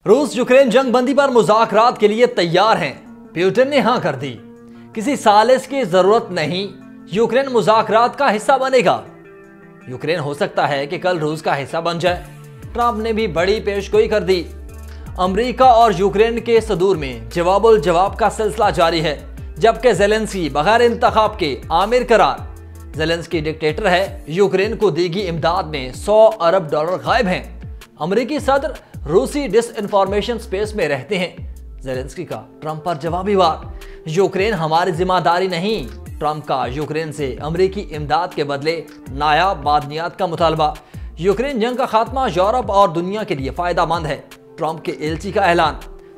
روس یوکرین جنگ بندی پر مذاکرات کے لیے تیار ہیں، پیوٹن نے ہاں کر دی۔ کسی سازش کی ضرورت نہیں، یوکرین مذاکرات کا حصہ بنے گا۔ یوکرین ہو سکتا ہے کہ کل روس کا حصہ بن جائے۔ ٹرمپ نے بھی بڑی پیشگوئی کر دی۔ امریکہ اور یوکرین کے صدور میں جواب الجواب کا سلسلہ جاری ہے، جبکہ زیلنسکی بغیر انتخاب کے آمر قرار۔ زیلنسکی ڈکٹیٹر ہے، یوکرین کو دی گئی امداد میں $100 ارب غائب ہیں۔ امریکی صدر روسی ڈس انفارمیشن سپیس میں رہتے ہیں۔ زیلنسکی کا ٹرمپ پر جوابی وار، یوکرین ہماری ذمہ داری نہیں۔ ٹرمپ کا یوکرین سے امریکی امداد کے بدلے نایاب معدنیات کا مطالبہ۔ یوکرین جنگ کا خاتمہ یورپ اور دنیا کے لیے فائدہ مند ہے، ٹرمپ کے ایلچی کا اعلان۔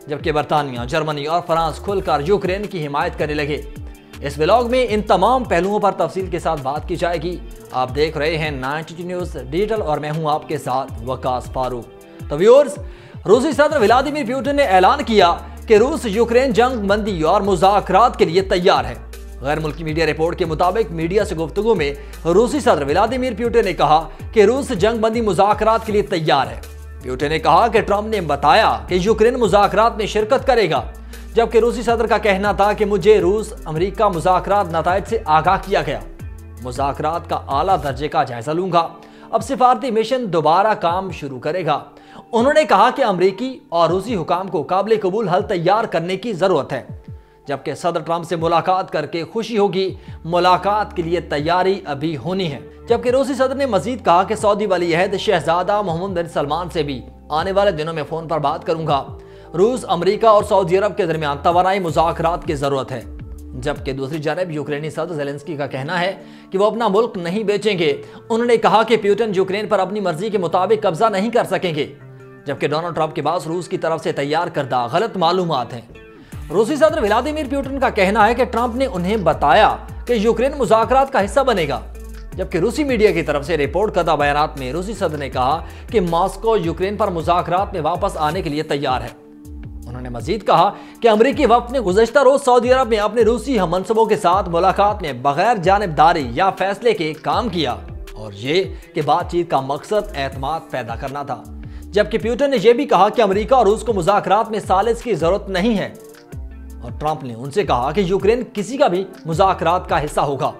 جبکہ برطانیہ، جرمنی اور فرانس کھل کر یوکرین کی حمایت کرنے لگے۔ اس ولاگ میں ان تمام پہلوؤں پر تفصیل کے ساتھ بات کی جائے گی۔ آپ دیکھ رہے ہیں 92 نیوز ڈیجیٹل اور میں ہوں آپ کے ساتھ وقاص فاروق۔ تو ویورز، روسی صدر ولادیمیر پیوٹن نے اعلان کیا کہ روس یوکرین جنگ بندی اور مذاکرات کے لیے تیار ہے۔ غیر ملکی میڈیا رپورٹ کے مطابق میڈیا سے گفتگو میں روسی صدر ولادیمیر پیوٹن نے کہا کہ روس جنگ بندی مذاکرات کے لیے تیار ہے۔ پیوٹن نے کہا کہ ٹرمپ نے بتایا کہ یوکرین مذاکرات میں شرکت کرے گا، جبکہ روسی صدر کا کہنا تھا کہ مجھے روس امریکہ مذاکرات نتائج سے آگاہ کیا گیا۔ مذاکرات کا اعلیٰ درجے کا جائزہ لوں گا، اب سفارتی مشن دوبارہ کام شروع کرے گا۔ انہوں نے کہا کہ امریکی اور روسی حکام کو قابل قبول حل تیار کرنے کی ضرورت ہے، جبکہ صدر ٹرمپ سے ملاقات کر کے خوشی ہوگی۔ ملاقات کے لیے تیاری ابھی ہونی ہے۔ جبکہ روسی صدر نے مزید کہا کہ سعودی ولی عہد شہزادہ محمد بن سلمان سے بھی آنے والے دنوں میں فون پر بات کروں گا۔ روس، امریکہ اور سعودی عرب کے درمیان توانائی مذاکرات کی ضرورت ہے۔ جبکہ دوسری جانب یوکرینی صدر زیلنسکی کا کہنا ہے کہ وہ اپنا ملک نہیں بیچیں گے۔ انہوں نے کہا کہ پیوٹن یوکرین پر اپنی مرضی کے مطابق قبضہ نہیں کر سکیں گے، جبکہ ڈونلڈ ٹرمپ کے پاس روس کی طرف سے تیار کردہ غلط معلومات ہیں۔ روسی صدر ولادیمیر پیوٹن کا کہنا ہے کہ ٹرمپ نے انہیں بتایا کہ یوکرین مذاکرات کا حصہ بنے گا، جبکہ روسی میڈیا کی طرف سے رپورٹ کردہ بیانات میں روسی صدر نے کہا کہ ماسکو یوکرین پر مذاکرات میں واپس آنے کے لیے تیار ہے۔ انہوں نے مزید کہا کہ امریکی وفد نے گزشتہ روز سعودی عرب میں اپنے روسی ہم منصبوں کے ساتھ ملاقات میں بغیر جانبداری یا فیصلے کے کام کیا، اور یہ کہ بات چیت کا مقصد اعتماد پیدا کرنا تھا۔ جبکہ پیوٹن نے یہ بھی کہا کہ امریکہ اور روس کو مذاکرات میں سازش کی ضرورت نہیں ہے، اور ٹرمپ نے ان سے کہا کہ یوکرین کسی کا بھی مذاکرات کا حصہ ہوگا۔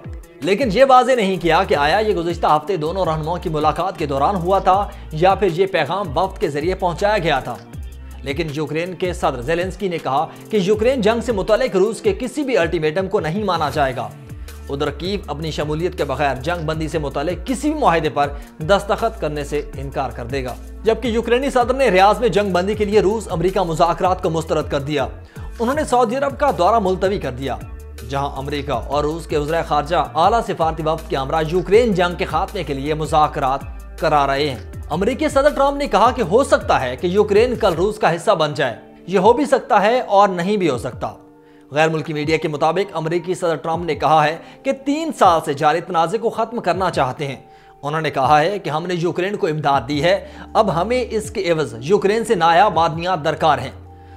لیکن یہ واضح نہیں کیا کہ آیا یہ گزشتہ ہفتے دونوں رہنماؤں کی ملاقات کے دوران ہوا تھا یا پھر یہ پیغام وفد کے ذریعے پہنچایا گیا تھا۔ لیکن یوکرین کے صدر زیلنسکی نے کہا کہ یوکرین جنگ سے متعلق روس کے کسی بھی الٹیمیٹم کو نہیں مانا جائے گا۔ ادھر کیو اپنی شمولیت کے بغیر جنگ بندی سے متعلق کسی بھی معاہدے پر دستخط کرنے سے انکار کر دے گا۔ جبکہ یوکرینی صدر نے ریاض میں جنگ بندی کے لیے روس امریکہ مذاکرات کو مسترد کر دیا۔ انہوں نے سعودی عرب کا دورہ ملتوی کر دیا، جہاں امریکہ اور روس کے وزرائے خارجہ اعلیٰ سفارتی وفد کے ہمراہ یوکرین جنگ کے خاتمے کے لیے مذاکرات کرا رہے ہیں۔ امریکی صدر ٹرمپ نے کہا کہ ہو سکتا ہے کہ یوکرین کل روس کا حصہ بن جائے، یہ ہو بھی سکتا ہے اور نہیں بھی ہو سکتا۔ غیر ملکی میڈیا کے مطابق امریکی صدر ٹرمپ نے کہا ہے کہ 3 سال سے جاری تنازع کو ختم کرنا چاہتے ہیں۔ انہوں نے کہا ہے کہ ہم نے یوکرین کو امداد دی ہے، اب ہمیں اس کے عوض یوکرین سے نایاب معدنیات درکار ہیں۔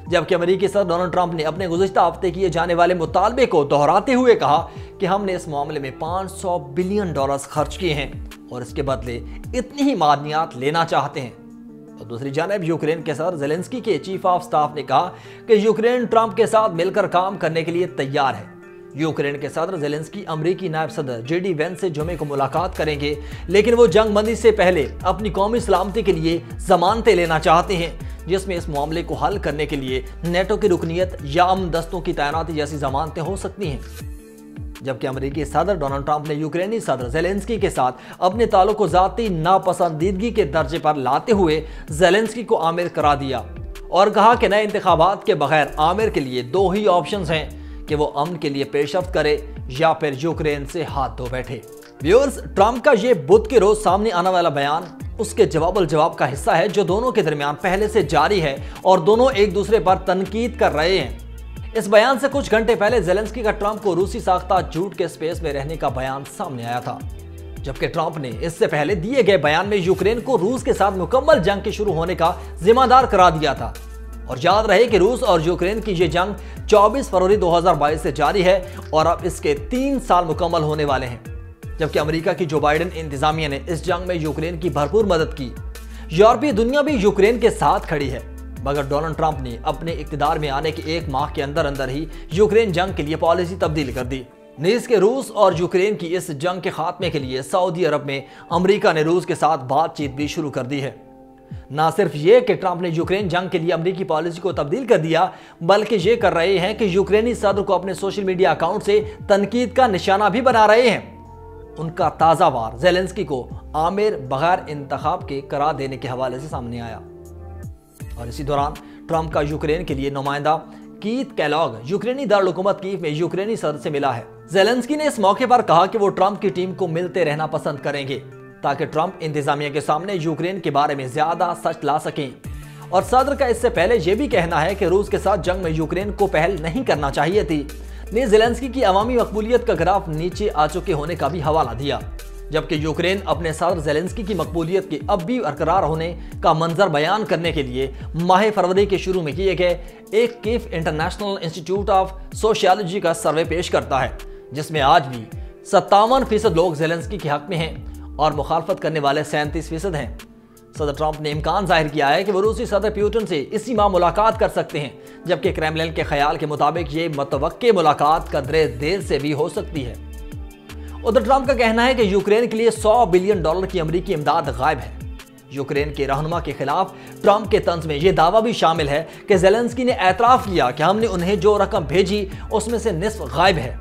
جبکہ امریکی صدر ڈونلڈ ٹرمپ نے اپنے گزشتہ ہفتے کیے جانے والے مطالبے کو دہراتے ہوئے کہا کہ ہم نے اس معاملے میں $500 بلین خرچ کیے ہیں اور اس کے بدلے اتنی ہی معدنیات لینا چاہتے ہیں۔ اور دوسری جانب یوکرین کے صدر زیلنسکی کے چیف آف سٹاف نے کہا کہ یوکرین ٹرمپ کے ساتھ مل کر کام کرنے کے لیے تیار ہے۔ یوکرین کے صدر زیلنسکی امریکی نائب صدر JD وینس سے جمعے کو ملاقات کریں گے، لیکن وہ جنگ بندی سے پہلے اپنی قومی سلامتی کے لیے ضمانتیں لینا چاہتے ہیں، جس میں اس معاملے کو حل کرنے کے لیے نیٹو کی رکنیت یا امن دستوں کی تعیناتی جیسی ضمانتیں ہو سکتی ہیں۔ جبکہ امریکی صدر ڈونلڈ ٹرمپ نے یوکرینی صدر زیلنسکی کے ساتھ اپنے تعلق کو ذاتی ناپسندیدگی کے درجے پر لاتے ہوئے زیلنسکی کو آمر کرا دیا اور کہا کہ نئے انتخابات کے بغیر آمر کے لیے 2 ہی آپشنز ہیں کہ وہ امن کے لیے پیش رفت کرے یا پھر یوکرین سے ہاتھ دھو بیٹھے۔ ویورز، ٹرمپ کا یہ بدھ کے روز سامنے آنے والا بیان اس کے جواب الجواب کا حصہ ہے جو دونوں کے درمیان پہلے سے جاری ہے اور دونوں ایک دوسرے پر تنقید کر رہے ہیں۔ اس بیان سے کچھ گھنٹے پہلے زیلنسکی کا ٹرمپ کو روسی ساختہ جھوٹ کے سپیس میں رہنے کا بیان سامنے آیا تھا، جبکہ ٹرمپ نے اس سے پہلے دیے گئے بیان میں یوکرین کو روس کے ساتھ مکمل جنگ کے شروع ہونے کا ذمہ دار قرار دیا تھا۔ اور یاد رہے کہ روس اور یوکرین کی یہ جنگ 24 فروری 2022 سے جاری ہے اور اب اس کے 3 سال مکمل ہونے والے ہیں، جبکہ امریکہ کی جو بائیڈن انتظامیہ نے اس جنگ میں یوکرین کی بھرپور مدد کی۔ یورپی دنیا بھی یوکرین کے ساتھ کھڑی ہے، مگر ڈونلڈ ٹرمپ نے اپنے اقتدار میں آنے کے 1 ماہ کے اندر ہی یوکرین جنگ کے لیے پالیسی تبدیل کر دی۔ نیز کے روس اور یوکرین کی اس جنگ کے خاتمے کے لیے سعودی عرب میں امریکہ نے روس کے ساتھ بات چیت بھی شروع کر دی ہے۔ نہ صرف یہ کہ ٹرمپ نے یوکرین جنگ کے لیے امریکی پالیسی کو تبدیل کر دیا، بلکہ یہ کر رہے ہیں کہ یوکرینی صدر کو اپنے سوشل میڈیا اکاؤنٹ سے تنقید کا نشانہ بھی بنا رہے ہیں۔ ان کا تازہ وار زیلنسکی کو آمر بغیر انتخاب کے قرار دینے کے حوالے سے سامنے آیا، اور اسی دوران ٹرمپ کا یوکرین کے لیے نمائندہ کیت کیلاگ یوکرینی دارالحکومت کیف میں یوکرینی صدر سے ملا ہے۔ زیلنسکی نے اس موقع پر کہا کہ وہ ٹرمپ کی ٹیم کو ملتے رہنا پسند کریں گے تاکہ ٹرمپ انتظامیہ کے سامنے یوکرین کے بارے میں زیادہ سچ لا سکیں، اور صدر کا اس سے پہلے یہ بھی کہنا ہے کہ روس کے ساتھ جنگ میں یوکرین کو پہل نہیں کرنا چاہیے تھی۔ نے زیلنسکی کی عوامی مقبولیت کا گراف نیچے آ چکے ہونے کا بھی حوالہ دیا، جبکہ یوکرین اپنے صدر زیلنسکی کی مقبولیت کے اب بھی برقرار ہونے کا منظر بیان کرنے کے لیے ماہ فروری کے شروع میں کیے گئے ایک کیف انٹرنیشنل انسٹیٹیوٹ آف سوشیالوجی کا سروے پیش کرتا ہے، جس میں آج بھی 57% لوگ زیلنسکی کے حق میں ہیں اور مخالفت کرنے والے 37% ہیں۔ صدر ٹرمپ نے امکان ظاہر کیا ہے کہ وہ روسی صدر پیوٹن سے اسی ماہ ملاقات کر سکتے ہیں، جبکہ کریملن کے خیال کے مطابق یہ متوقع ملاقات قدرے دیر سے بھی ہو سکتی ہے۔ ادھر ٹرمپ کا کہنا ہے کہ یوکرین کے لیے $100 بلین کی امریکی امداد غائب ہے۔ یوکرین کے رہنما کے خلاف ٹرمپ کے طنز میں یہ دعویٰ بھی شامل ہے کہ زیلنسکی نے اعتراف کیا کہ ہم نے انہیں جو رقم بھیجی اس میں سے نصف غائب ہے،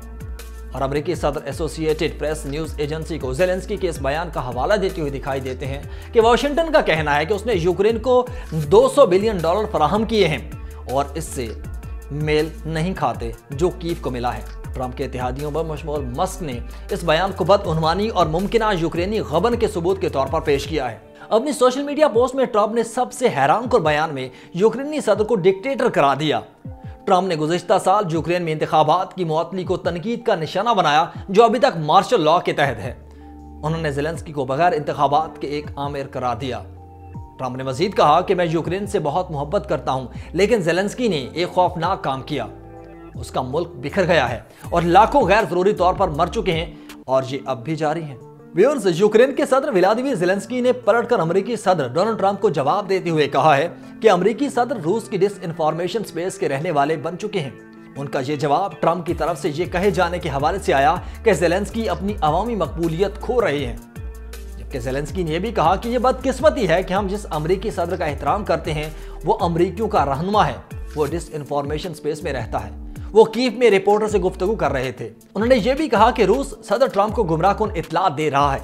اور امریکی صدر ایسوسی ایٹڈ پریس نیوز ایجنسی کو زیلنسکی کے اس بیان کا حوالہ دیتے ہوئے دکھائی دیتے ہیں کہ واشنگٹن کا کہنا ہے کہ اس نے یوکرین کو $200 بلین فراہم کیے ہیں اور اس سے میل نہیں کھاتے جو کیف کو ملا ہے۔ ٹرمپ کے اتحادیوں پر مشمول مسک نے اس بیان کو بدعنوانی اور ممکنہ یوکرینی غبن کے ثبوت کے طور پر پیش کیا ہے۔ اپنی سوشل میڈیا پوسٹ میں ٹرمپ نے سب سے حیران کن بیان میں یوکرینی صدر کو ڈکٹیٹر قرار دیا۔ ٹرمپ نے گزشتہ سال یوکرین میں انتخابات کی معطلی کو تنقید کا نشانہ بنایا، جو ابھی تک مارشل لاء کے تحت ہے۔ انہوں نے زیلنسکی کو بغیر انتخابات کے ایک آمر قرار دیا۔ ٹرمپ نے مزید کہا کہ میں یوکرین سے بہت محبت کرتا ہوں، لیکن زیلنسکی نے ایک خوفناک کام کیا۔ اس کا ملک بکھر گیا ہے اور لاکھوں غیر ضروری طور پر مر چکے ہیں، اور یہ اب بھی جاری ہے۔ ویورز، یوکرین کے صدر ولادیمیر زیلنسکی نے پلٹ کر امریکی صدر ڈونلڈ ٹرمپ کو جواب دیتے ہوئے کہا ہے کہ امریکی صدر روس کی ڈس انفارمیشن سپیس کے رہنے والے بن چکے ہیں۔ ان کا یہ جواب ٹرمپ کی طرف سے یہ کہے جانے کے حوالے سے آیا کہ زیلنسکی اپنی عوامی مقبولیت کھو رہے ہیں، جبکہ زیلنسکی نے یہ بھی کہا کہ یہ بدقسمتی ہے کہ ہم جس امریکی صدر کا احترام کرتے ہیں وہ امریکیوں کا رہنما ہے، وہ ڈس انفارمیشن سپیس میں رہتا ہے۔ وہ کیف میں رپورٹر سے گفتگو کر رہے تھے۔ انہوں نے یہ بھی کہا کہ روس صدر ٹرمپ کو گمراہ کن اطلاعات دے رہا ہے۔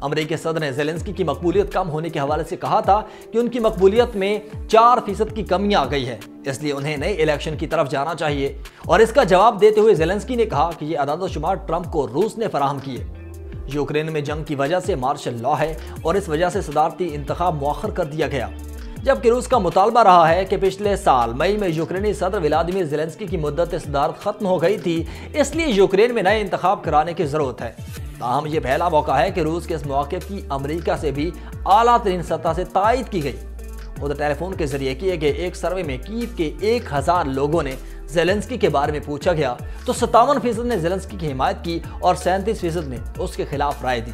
امریکی صدر نے زیلنسکی کی مقبولیت کم ہونے کے حوالے سے کہا تھا کہ ان کی مقبولیت میں 4% کی کمی آ گئی ہے، اس لیے انہیں نئے الیکشن کی طرف جانا چاہیے، اور اس کا جواب دیتے ہوئے زیلنسکی نے کہا کہ یہ اعداد و شمار ٹرمپ کو روس نے فراہم کیے۔ یوکرین میں جنگ کی وجہ سے مارشل لاء ہے اور اس وجہ سے صدارتی انتخاب مؤخر کر دیا گیا، جبکہ روس کا مطالبہ رہا ہے کہ پچھلے سال مئی میں یوکرینی صدر ولادیمیر زیلنسکی کی مدت صدارت ختم ہو گئی تھی، اس لیے یوکرین میں نئے انتخاب کرانے کی ضرورت ہے۔ تاہم یہ پہلا موقع ہے کہ روس کے اس موقف کی امریکہ سے بھی اعلیٰ ترین سطح سے تائید کی گئی۔ ادھر ٹیلی فون کے ذریعے کیے گئے ایک سروے میں کیف کے 1000 لوگوں نے زیلنسکی کے بارے میں پوچھا گیا تو 57% نے زیلنسکی کی حمایت کی اور 37% نے اس کے خلاف رائے دی۔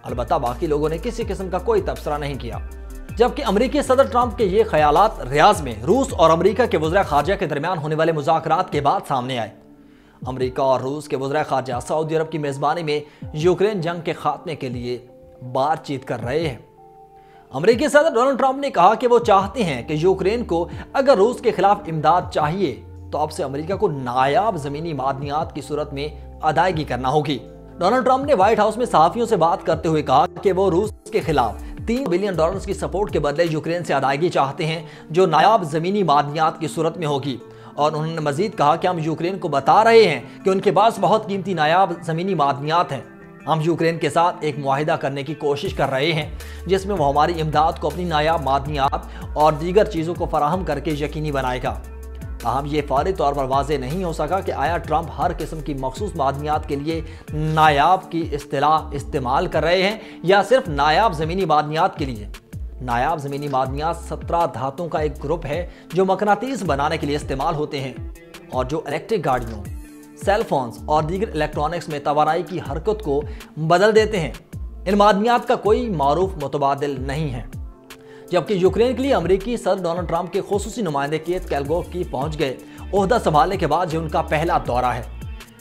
البتہ باقی لوگوں نے کسی قسم کا کوئی تبصرہ نہیں کیا، جبکہ امریکی صدر ٹرمپ کے یہ خیالات ریاض میں روس اور امریکہ کے وزراء خارجہ کے درمیان ہونے والے مذاکرات کے بعد سامنے آئے۔ امریکہ اور روس کے وزراء خارجہ سعودی عرب کی میزبانی میں یوکرین جنگ کے خاتمے کے لیے بات چیت کر رہے ہیں۔ امریکی صدر ڈونلڈ ٹرمپ نے کہا کہ وہ چاہتے ہیں کہ یوکرین کو اگر روس کے خلاف امداد چاہیے تو اب سے امریکہ کو نایاب زمینی معدنیات کی صورت میں ادائیگی کرنا ہوگی۔ ڈونلڈ ٹرمپ نے وائٹ ہاؤس میں صحافیوں سے بات کرتے ہوئے کہا کہ وہ روس کے خلاف $3 بلین کی سپورٹ کے بدلے یوکرین سے ادائیگی چاہتے ہیں، جو نایاب زمینی معدنیات کی صورت میں ہوگی، اور انہوں نے مزید کہا کہ ہم یوکرین کو بتا رہے ہیں کہ ان کے پاس بہت قیمتی نایاب زمینی معدنیات ہیں۔ ہم یوکرین کے ساتھ ایک معاہدہ کرنے کی کوشش کر رہے ہیں جس میں وہ ہماری امداد کو اپنی نایاب معدنیات اور دیگر چیزوں کو فراہم کر کے یقینی بنائے گا۔ تاہم یہ فوری طور پر واضح نہیں ہو سکا کہ آیا ٹرمپ ہر قسم کی مخصوص معدنیات کے لیے نایاب کی اصطلاح استعمال کر رہے ہیں یا صرف نایاب زمینی معدنیات کے لیے۔ نایاب زمینی معدنیات 17 دھاتوں کا ایک گروپ ہے جو مقناطیس بنانے کے لیے استعمال ہوتے ہیں اور جو الیکٹرک گاڑیوں، سیل فونز اور دیگر الیکٹرانکس میں توانائی کی حرکت کو بدل دیتے ہیں۔ ان معدنیات کا کوئی معروف متبادل نہیں ہے۔ جبکہ یوکرین کے لیے امریکی صدر ڈونلڈ ٹرمپ کے خصوصی نمائندے کیت کیلوگ کی پہنچ گئے۔ عہدہ سنبھالنے کے بعد یہ ان کا پہلا دورہ ہے۔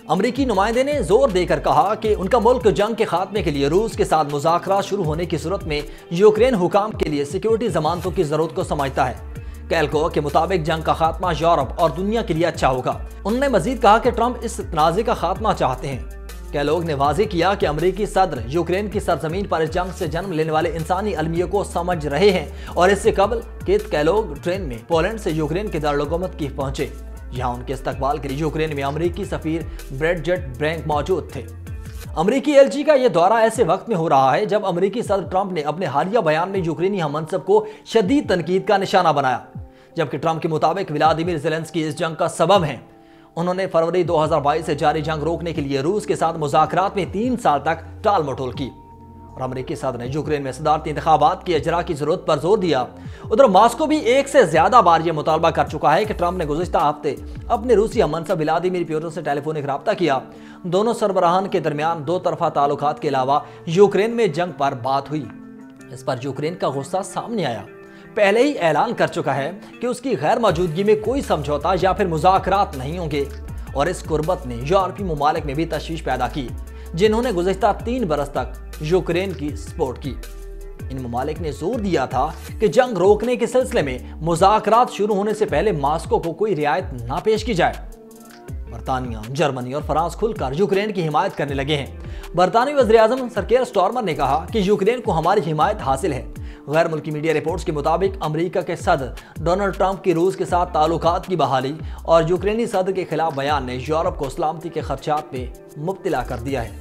امریکی نمائندے نے زور دے کر کہا کہ ان کا ملک جنگ کے خاتمے کے لیے روس کے ساتھ مذاکرات شروع ہونے کی صورت میں یوکرین حکام کے لیے سیکیورٹی ضمانتوں کی ضرورت کو سمجھتا ہے۔ کیلوگ کے مطابق جنگ کا خاتمہ یورپ اور دنیا کے لیے اچھا ہوگا۔ انہوں نے مزید کہا کہ ٹرمپ اس تنازع کا خاتمہ چاہتے ہیں۔ کیلوگ نے واضح کیا کہ امریکی صدر یوکرین کی سرزمین پر اس جنگ سے جنم لینے والے انسانی المیہ کو سمجھ رہے ہیں، اور اس سے قبل کیت کیلوگ ٹرین میں پولینڈ سے یوکرین کے دارالحکومت کی پہنچے۔ یہاں ان کے استقبال کے لیے یوکرین میں امریکی سفیر بریڈجٹ برینک موجود تھے۔ امریکی ایل چی کا یہ دورہ ایسے وقت میں ہو رہا ہے جب امریکی صدر ٹرمپ نے اپنے حالیہ بیان میں یوکرینی ہم منصب کو شدید تنقید کا نشانہ بنایا، جبکہ ٹرمپ کے مطابق ولادیمیر زیلنسکی اس جنگ کا سبب ہیں۔ انہوں نے فروری 2022 سے جاری جنگ روکنے کے لیے روس کے ساتھ مذاکرات میں 3 سال تک ٹال مٹول کی، اور امریکی صدر نے یوکرین میں صدارتی انتخابات کی اجرا کی ضرورت پر زور دیا۔ ادھر ماسکو بھی ایک سے زیادہ بار یہ مطالبہ کر چکا ہے کہ ٹرمپ نے گزشتہ ہفتے اپنے روسی ہم منصب ولادیمیر پیوٹن سے ٹیلی فونک رابطہ کیا۔ دونوں سربراہان کے درمیان 2 طرفہ تعلقات کے علاوہ یوکرین میں جنگ پر بات ہوئی۔ اس پر یوکرین کا غصہ سامنے آیا، پہلے ہی اعلان کر چکا ہے کہ اس کی غیر موجودگی میں کوئی سمجھوتا یا پھر مذاکرات نہیں ہوں گے، اور اس قربت نے یورپی ممالک میں بھی تشویش پیدا کی جنہوں نے گزشتہ 3 برس تک یوکرین کی سپورٹ کی۔ ان ممالک نے زور دیا تھا کہ جنگ روکنے کے سلسلے میں مذاکرات شروع ہونے سے پہلے ماسکو کو کوئی رعایت نہ پیش کی جائے۔ برطانیہ، جرمنی اور فرانس کھل کر یوکرین کی حمایت کرنے لگے ہیں۔ برطانوی وزیر اعظم سر کیئر سٹارمر نے کہا کہ یوکرین کو ہماری حمایت حاصل ہے۔ غیر ملکی میڈیا رپورٹس کے مطابق امریکہ کے صدر ڈونلڈ ٹرمپ کی روس کے ساتھ تعلقات کی بحالی اور یوکرینی صدر کے خلاف بیان نے یورپ کو سلامتی کے خدشات میں مبتلا کر دیا ہے۔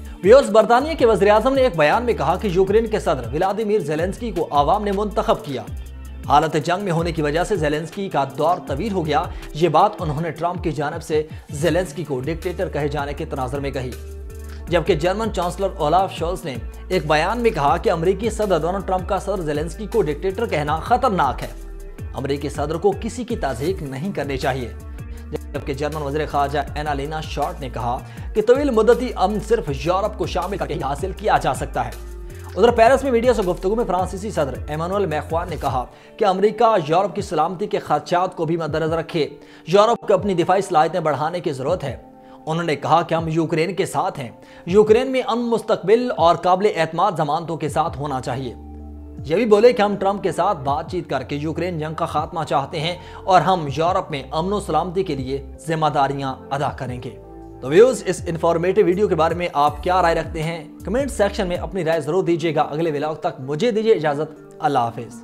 برطانیہ کے وزیر اعظم نے ایک بیان میں کہا کہ یوکرین کے صدر ولادیمیر زیلنسکی کو عوام نے منتخب کیا۔ حالت جنگ میں ہونے کی وجہ سے زیلنسکی کا دور طویل ہو گیا۔ یہ بات انہوں نے ٹرمپ کی جانب سے زیلنسکی کو ڈکٹیٹر کہے جانے کے تناظر میں کہی، جبکہ جرمن چانسلر اولاف شولز نے ایک بیان میں کہا کہ امریکی صدر ڈونلڈ ٹرمپ کا صدر زیلنسکی کو ڈکٹیٹر کہنا خطرناک ہے۔ امریکی صدر کو کسی کی تضحیک نہیں کرنی چاہیے، جبکہ جرمن وزیر خارجہ اینا لینا شارٹ نے کہا کہ طویل مدتی امن صرف یورپ کو شامل کر کے حاصل کیا جا سکتا ہے۔ ادھر پیرس میں میڈیا سے گفتگو میں فرانسیسی صدر ایمانوئل میخوان نے کہا کہ امریکہ یورپ کی سلامتی کے خدشات کو بھی مدنظر رکھے یورپ کو اپنی دفاعی صلاحیتیں بڑھانے کی ضرورت ہے۔ انہوں نے کہا کہ ہم یوکرین کے ساتھ ہیں، یوکرین میں امن مستقبل اور قابل اعتماد ضمانتوں کے ساتھ ہونا چاہیے۔ یہ بھی بولے کہ ہم ٹرمپ کے ساتھ بات چیت کر کے یوکرین جنگ کا خاتمہ چاہتے ہیں، اور ہم یورپ میں امن و سلامتی کے لیے ذمہ داریاں ادا کریں گے۔ تو ویوز، اس انفارمیٹو ویڈیو کے بارے میں آپ کیا رائے رکھتے ہیں؟ کمنٹ سیکشن میں اپنی رائے ضرور دیجیے گا۔ اگلے ولاگ تک مجھے دیجیے اجازت۔ اللہ حافظ۔